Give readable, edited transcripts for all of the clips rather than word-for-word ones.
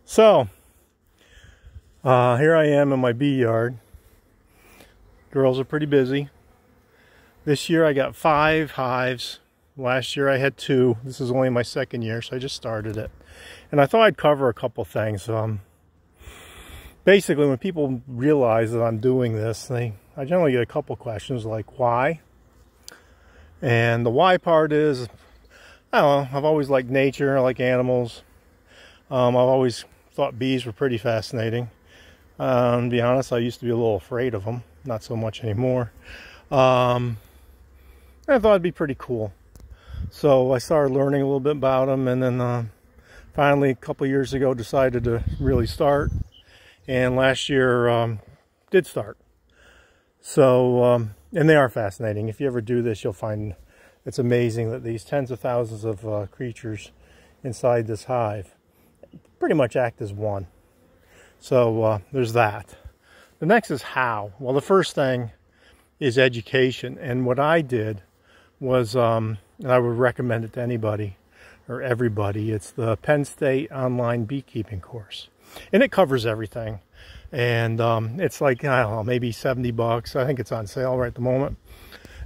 So, here I am in my bee yard. Girls are pretty busy. This year I got 5 hives. Last year I had 2. This is only my second year, so I just started it. And I thought I'd cover a couple things. Basically, when people realize that I'm doing this, I generally get a couple questions like, why? And the why part is, I don't know, I've always liked nature, I like animals. I've always thought bees were pretty fascinating. To be honest, I used to be a little afraid of them. Not so much anymore. I thought it'd be pretty cool. So I started learning a little bit about them, and then finally a couple years ago decided to really start. And last year did start. So, and they are fascinating. If you ever do this, you'll find it's amazing that these tens of thousands of creatures inside this hive pretty much act as one. So there's that. The next is how. Well, the first thing is education. And what I did was, and I would recommend it to anybody or everybody, it's the Penn State online beekeeping course. And it covers everything. And it's like, I don't know, maybe 70 bucks. I think it's on sale right at the moment.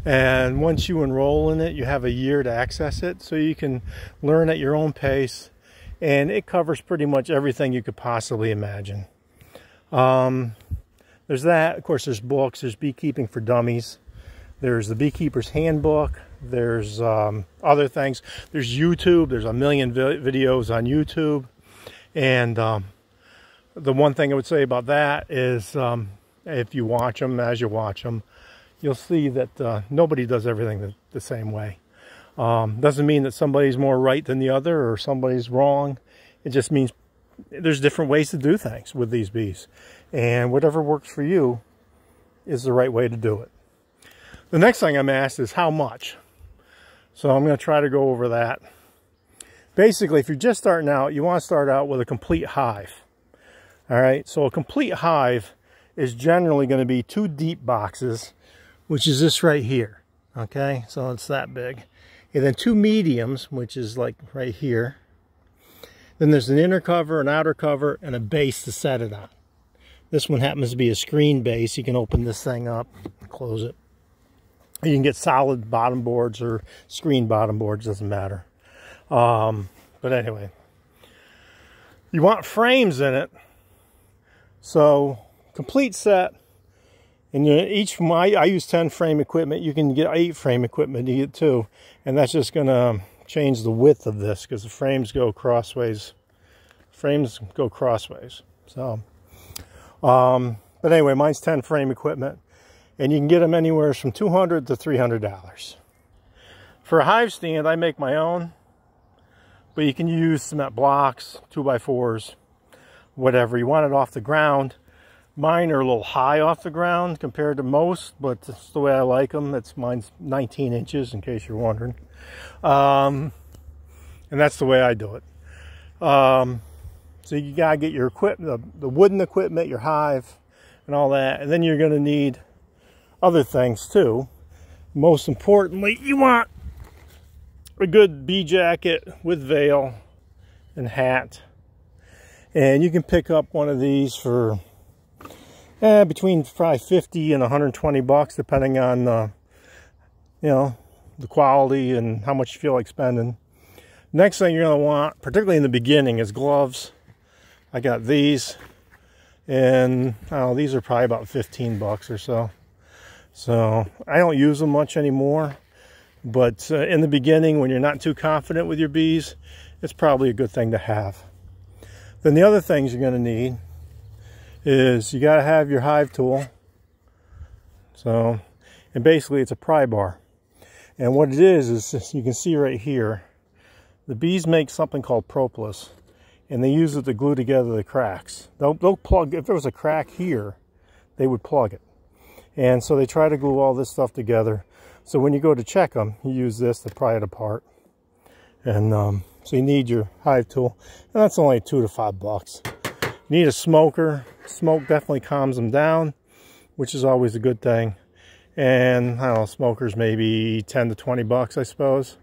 And once you enroll in it, you have a year to access it. So you can learn at your own pace. And it covers pretty much everything you could possibly imagine. There's that. Of course, there's books. There's Beekeeping for Dummies. There's the Beekeeper's Handbook. There's other things. There's YouTube. There's a million videos on YouTube. And the one thing I would say about that is if you watch them, as you watch them, you'll see that nobody does everything the same way. Doesn't mean that somebody's more right than the other or somebody's wrong. It just means there's different ways to do things with these bees. And whatever works for you is the right way to do it. The next thing I'm asked is how much. So I'm going to try to go over that. Basically, if you're just starting out, you want to start out with a complete hive. All right, so a complete hive is generally going to be 2 deep boxes, which is this right here. Okay, so it's that big. And then 2 mediums, which is like right here. Then there's an inner cover, an outer cover, and a base to set it on. This one happens to be a screen base. You can open this thing up, close it. You can get solid bottom boards or screen bottom boards, doesn't matter. But anyway, you want frames in it. So complete set. And I use 10 frame equipment. You can get 8 frame equipment. You get 2, and that's just going to change the width of this because the frames go crossways. Frames go crossways. So, but anyway, mine's 10 frame equipment, and you can get them anywhere from $200 to $300. For a hive stand, I make my own, but you can use cement blocks, 2x4s, whatever. You want it off the ground. Mine are a little high off the ground compared to most, but that's the way I like them. Mine's 19 inches, in case you're wondering. And that's the way I do it. So you gotta get your equipment, the wooden equipment, your hive, and all that. And then you're gonna need other things too. Most importantly, you want a good bee jacket with veil and hat. And you can pick up one of these for between probably 50 and 120 bucks, depending on the quality and how much you feel like spending. Next thing you're going to want, particularly in the beginning, is gloves. I got these, and these are probably about 15 bucks or so. So I don't use them much anymore, but in the beginning, when you're not too confident with your bees, it's probably a good thing to have. Then the other things you're going to need is you got to have your hive tool. So, and basically it's a pry bar. And what it is you can see right here, the bees make something called propolis, and they use it to glue together the cracks. They'll plug, if there was a crack here, they would plug it. And so they try to glue all this stuff together. So when you go to check them, you use this to pry it apart. And so you need your hive tool, and that's only 2 to 5 bucks. You need a smoker. Smoke definitely calms them down, which is always a good thing. And I don't know, smokers maybe 10 to 20 bucks, I suppose.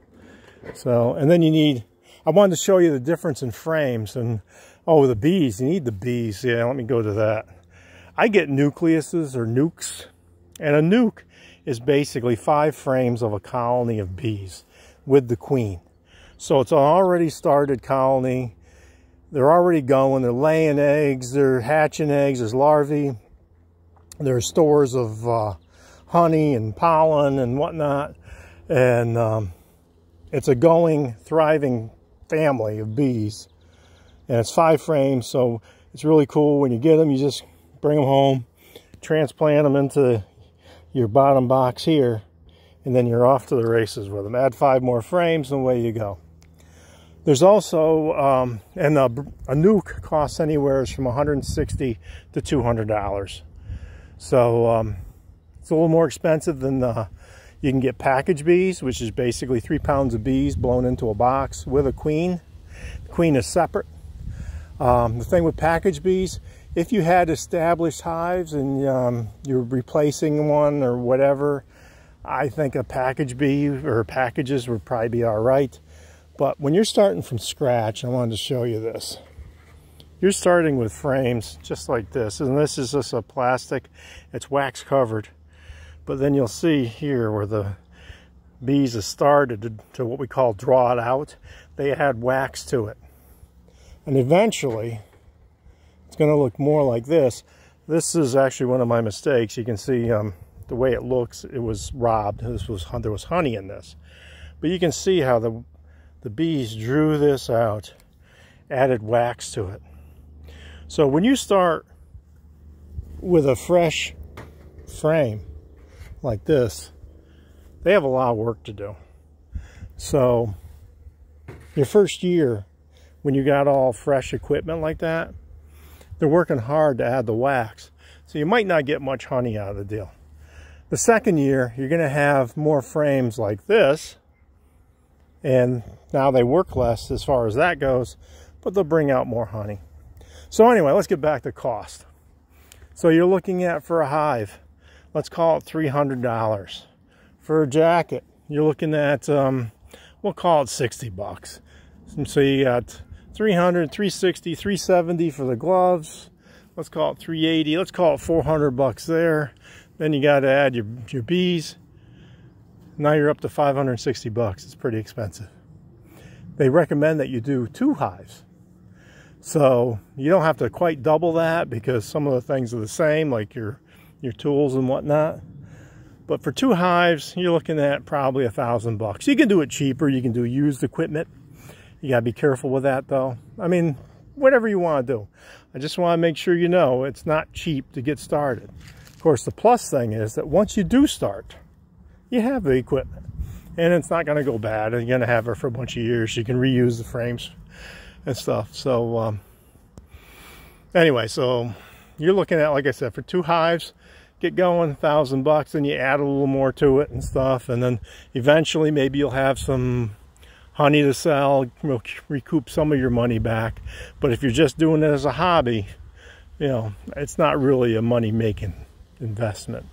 So, and then you need, I wanted to show you the difference in frames. And oh, the bees, you need the bees. Yeah, let me go to that. I get nucleuses or nukes, and a nuke is basically 5 frames of a colony of bees with the queen. So it's an already started colony. They're already going, they're laying eggs, they're hatching eggs, there's larvae, there's stores of honey and pollen and whatnot. And it's a going, thriving family of bees. And it's 5 frames, so it's really cool. When you get them, you just bring them home, transplant them into your bottom box here, and then you're off to the races with them. Add 5 more frames and away you go. There's also, and a nuke costs anywhere from $160 to $200. So it's a little more expensive than you can get package bees, which is basically 3 pounds of bees blown into a box with a queen. The queen is separate. The thing with package bees, if you had established hives and you're replacing one or whatever, I think a package bee or packages would probably be all right. But when you're starting from scratch, I wanted to show you this. You're starting with frames just like this, and this is just a plastic. It's wax covered. But then you'll see here where the bees have started to what we call draw it out. They add wax to it. And eventually, it's going to look more like this. This is actually one of my mistakes. You can see the way it looks, it was robbed. There was honey in this. But you can see how the bees drew this out, added wax to it. So when you start with a fresh frame like this, they have a lot of work to do. So your first year, when you got all fresh equipment like that, they're working hard to add the wax. So you might not get much honey out of the deal. The second year, you're going to have more frames like this, and now they work less as far as that goes, but they'll bring out more honey. So anyway, let's get back to cost. So you're looking at, for a hive, let's call it $300. For a jacket, you're looking at, we'll call it 60 bucks. So you got 300, 360, 370 for the gloves. Let's call it 380. Let's call it 400 bucks there. Then you got to add your bees. Now you're up to 560 bucks. It's pretty expensive. They recommend that you do 2 hives. So you don't have to quite double that because some of the things are the same, like your tools and whatnot. But for 2 hives, you're looking at probably $1,000. You can do it cheaper. You can do used equipment. You got to be careful with that, though. I mean, whatever you want to do. I just want to make sure you know it's not cheap to get started. Of course, the plus thing is that once you do start, you have the equipment. And it's not going to go bad. You're going to have it for a bunch of years. You can reuse the frames and stuff. So, anyway, so you're looking at, like I said, for 2 hives, get going, $1,000, and you add a little more to it and stuff. And then eventually maybe you'll have some honey to sell, recoup some of your money back. But if you're just doing it as a hobby, you know, it's not really a money-making investment.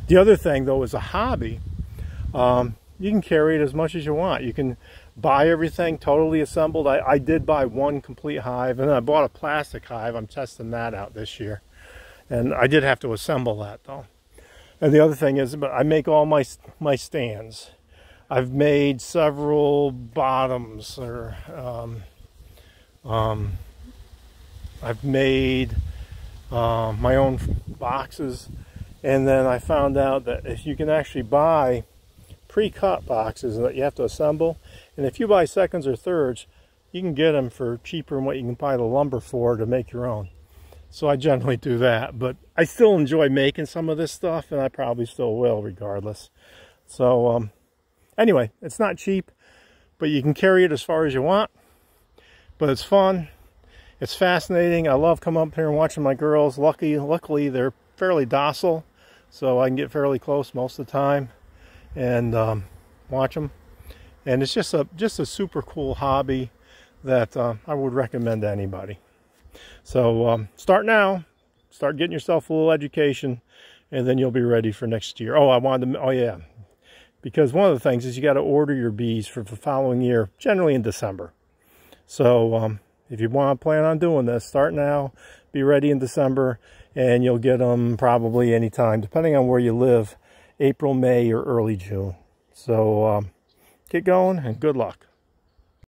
The other thing, though, is a hobby. You can carry it as much as you want. You can buy everything totally assembled. I did buy 1 complete hive, and then I bought a plastic hive. I'm testing that out this year. And I did have to assemble that, though. And the other thing is, but I make all my stands. I've made several bottoms, or I've made my own boxes. And then I found out that if you can actually buy pre-cut boxes that you have to assemble, and if you buy seconds or thirds, you can get them for cheaper than what you can buy the lumber for to make your own. So I generally do that, but I still enjoy making some of this stuff, and I probably still will regardless. So anyway, it's not cheap, but you can carry it as far as you want. But it's fun. It's fascinating. I love coming up here and watching my girls. Luckily, they're fairly docile, so I can get fairly close most of the time and watch them. And it's just a super cool hobby that I would recommend to anybody. So start now. Start getting yourself a little education, and then you'll be ready for next year. Oh yeah. Because one of the things is you got to order your bees for the following year, generally in December. So if you want to plan on doing this, start now, be ready in December, and you'll get them probably anytime, depending on where you live, April, May, or early June. So get going and good luck.